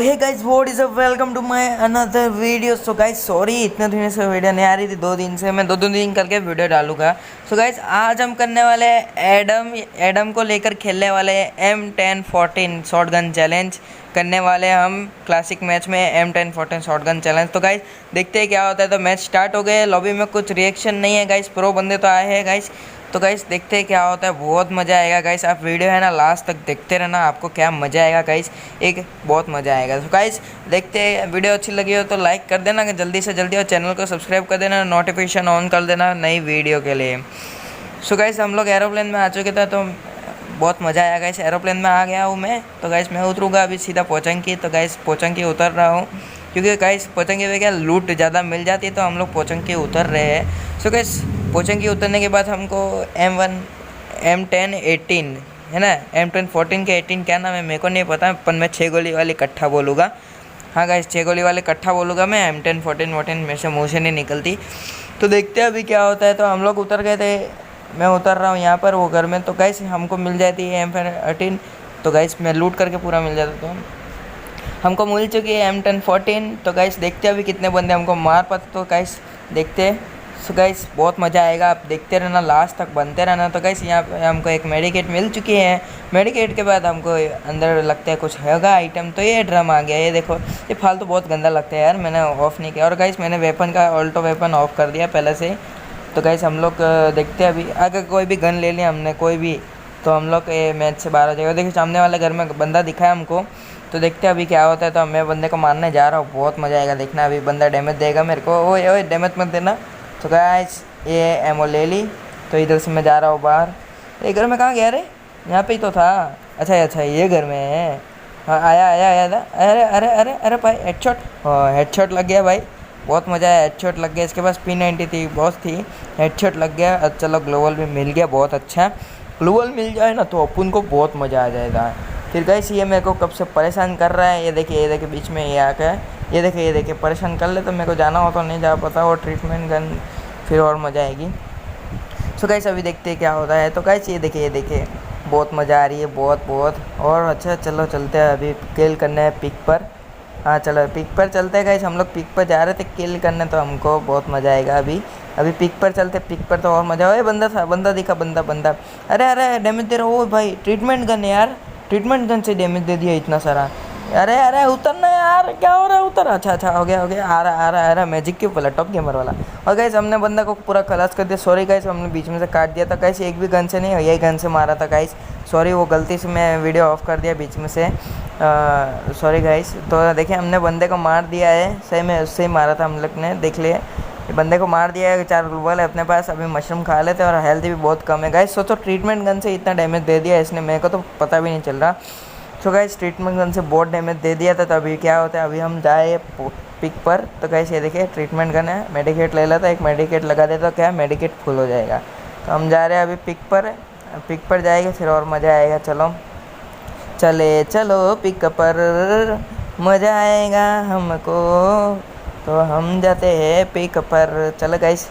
Hey guys what is up, welcome to my another video. So guys sorry इतने दिन से video नहीं आ रही थी, 2 दिन से मैं 2 दिन करके वीडियो डालूंगा। सो गाइस आज हम करने वाले एडम को लेकर खेलने वाले M1014 शॉटगन चैलेंज करने वाले हम क्लासिक मैच में M1014 शॉटगन चैलेंज। तो गाइस देखते हैं क्या होता है। तो मैच स्टार्ट हो गए, लॉबी में कुछ रिएक्शन नहीं है गाइस, प्रो बंदे तो आए हैं गाइस। तो गाइस देखते हैं क्या होता है, बहुत मज़ा आएगा गाइस। आप वीडियो है ना लास्ट तक देखते रहना, आपको क्या मज़ा आएगा गाइस, एक बहुत मज़ा आएगा। तो गाइस देखते हैं, वीडियो अच्छी लगी हो तो लाइक कर देना जल्दी से जल्दी, और चैनल को सब्सक्राइब कर देना, नोटिफिकेशन ऑन कर देना नई वीडियो के लिए। सो गाइस हम लोग एरोप्लेन में आ चुके थे, तो बहुत मज़ा आया गाइस। एरोप्लेन में आ गया हूँ मैं, तो गाइस मैं उतरूँगा अभी सीधा पोचंकी। तो गाइस पोचंकी उतर रहा हूँ, क्योंकि गाइस पोचंकी में क्या लूट ज़्यादा मिल जाती है, तो हम लोग पोचंकी उतर रहे हैं। सो गाइस पोचंकी उतरने के बाद हमको M1018 है ना, M1014 के 18 क्या नाम है मेरे को नहीं पता, पर मैं 6 गोली वाली कट्ठा बोलूँगा। हाँ गाइस 6 गोली वाले कट्ठा बोलूँगा मैं, M1014 मेरे से मुँह से नहीं निकलती। तो देखते हैं अभी क्या होता है। तो हम लोग उतर गए थे, मैं उतर रहा हूँ यहाँ पर वो घर में। तो गाइस हमको मिल जाती है M1018, तो गाइस मैं लूट करके पूरा मिल जाता। तो हमको मिल चुकी है M1014। तो गाइस देखते हैं अभी कितने बंदे हमको मार पाते, तो गाइस देखते हैं। सो गाइस बहुत मज़ा आएगा, आप देखते रहना, लास्ट तक बनते रहना। तो गाइस यहाँ पे हमको एक मेडिकेट मिल चुकी है। मेडिकेट के बाद हमको अंदर लगता है कुछ होगा आइटम, तो ये ड्रम आ गया। ये देखो, ये फालतू बहुत गंदा लगता है यार, मैंने ऑफ़ नहीं किया। और गाइस मैंने वेपन का ऑल्टो वेपन ऑफ कर दिया पहले से। तो गाइस हम लोग देखते हैं अभी, अगर कोई भी गन ले लिया हमने कोई भी, तो हम लोग ये मैच से बाहर हो जाएगा। देखिए सामने वाले घर में बंदा दिखा है हमको, तो देखते हैं अभी क्या होता है। तो मैं बंदे को मारने जा रहा हूँ, बहुत मज़ा आएगा देखना। अभी बंदा डैमेज देगा मेरे को, ओए डैमेज मत देना। तो गाइस ये एमओ ले ली, तो इधर से मैं जा रहा हूँ बाहर। ये घर में कहाँ गया रे, यहाँ पे ही तो था। अच्छा ये घर में है। हाँ आया था। अरे अरे अरे अरे भाई हेडशॉट, हेडशॉट लग गया भाई, बहुत मज़ा आया। हेडशॉट लग गया, इसके पास P90 थी, बॉस थी, हेडशॉट लग गया। चलो ग्लोबल भी मिल गया, बहुत अच्छा। ग्लोबल मिल जाए ना तो अपन को बहुत मज़ा आ जाएगा। फिर गाइस ये मेरे को कब से परेशान कर रहा है, ये देखिए बीच में ये आकर, ये देखिए परेशान कर ले। तो मेरे को जाना हो तो नहीं जा पाता, वो ट्रीटमेंट गन फिर और मज़ा आएगी। सो गाइस अभी देखते हैं क्या होता है। तो गाइस ये देखिए बहुत मज़ा आ रही है, बहुत और अच्छा। चलो चलते हैं, अभी किल करना है पिक पर। हाँ चलो पिक पर चलते हैं गाइस, हम लोग पिक पर जा रहे थे किल करने, तो हमको बहुत मज़ा आएगा। अभी पिक पर चलते, पिक पर तो और मज़ा। ओए बंदा दिखा, बंदा। अरे डैमेज दे रहा हो भाई, ट्रीटमेंट गन है यार, ट्रीटमेंट गन से डैमेज दे दिया इतना सारा। अरे उतरना यार, क्या हो रहा है, उतर। अच्छा हो गया। आ रहा मैजिक के ऊपर टॉप गेमर वाला। और गाइस हमने बंदा को पूरा खलास कर दिया। सॉरी गाइस हमने बीच में से काट दिया था गाइस, एक भी गन से नहीं, यही गन से मारा था गाइस। सॉरी वो गलती से मैं वीडियो ऑफ कर दिया बीच में से, सॉरी गाइस। तो देखिए हमने बंदे को मार दिया है, सही में उससे ही मारा था हम लोग ने, देख लिए बंदे को मार दिया है। 4 ग्लोबल है अपने पास, अभी मशरूम खा लेते हैं, और हेल्थ भी बहुत कम है गाइस। सोचो ट्रीटमेंट गन से इतना डैमेज दे दिया इसने, मेरे को तो पता भी नहीं चल रहा। सो गाइस ट्रीटमेंट गन से बहुत डैमेज दे दिया था। तो अभी क्या होता है, अभी हम जाए पिक पर। तो गाइस ये देखिए ट्रीटमेंट गन है, मेडिकेट ले लेता, एक मेडिकेट लगा देता, तो क्या है मेडिकेट फुल हो जाएगा। तो हम जा रहे हैं अभी पिक पर जाएंगे, फिर और मज़ा आएगा। चलो पिक पर, मज़ा आएगा हमको। तो हम जाते हैं पिक पर, चलो गाइस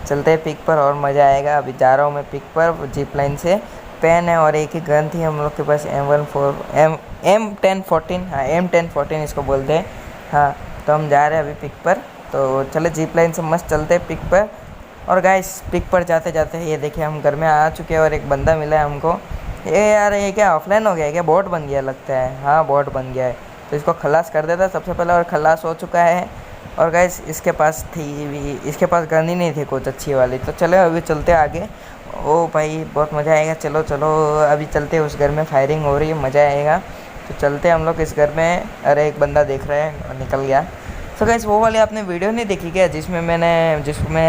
चलते हैं पिक पर, और मज़ा आएगा। अभी जा रहा हूँ मैं पिक पर, जिप लाइन से। पेन है और एक ही गन थी हम लोग के पास, M1014, हाँ M1014 इसको बोलते हैं। हाँ तो हम जा रहे हैं अभी पिक पर, तो चलो जीप लाइन से मस्त चलते हैं पिक पर। और गाइस पिक पर जाते ये देखिए हम घर में आ चुके हैं, और एक बंदा मिला है हमको। ये यार ये क्या ऑफलाइन हो गया है क्या, बॉट बन गया लगता है। हाँ बॉट बन गया है, तो इसको खलास कर देता सबसे पहले, और खलास हो चुका है। और गाइस इसके पास गन ही नहीं थी कुछ अच्छी वाली। तो चलो अभी चलते आगे। ओ भाई बहुत मज़ा आएगा, चलो अभी चलते उस घर में, फायरिंग हो रही है, मज़ा आएगा। तो चलते हम लोग इस घर में। अरे एक बंदा देख रहे हैं और निकल गया। तो गाइस वो वाली आपने वीडियो नहीं देखी क्या, जिसमें है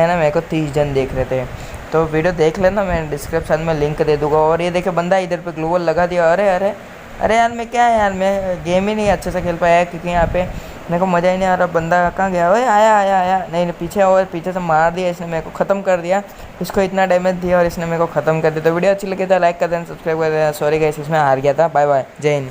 ना मेरे को 30 जन देख रहे थे। तो वीडियो देख लेना, मैं डिस्क्रिप्शन में लिंक दे दूँगा। और ये देखे बंदा इधर पे ग्लोबल लगा दिया। अरे यार मैं क्या है यार, मैं गेम ही नहीं अच्छे से खेल पाया, क्योंकि यहाँ पे मेरे को मज़ा ही नहीं आ रहा। बंदा कहाँ गया, ओए आया नहीं पीछे से मार दिया इसने, मेरे को ख़त्म कर दिया। इसको इतना डैमेज दिया और इसने मेरे को ख़त्म कर दिया। तो वीडियो अच्छी लगी तो लाइक कर देना, सब्सक्राइब कर देना। सॉरी गाइस इसमें हार गया था, बाय बाय, जय हिंद।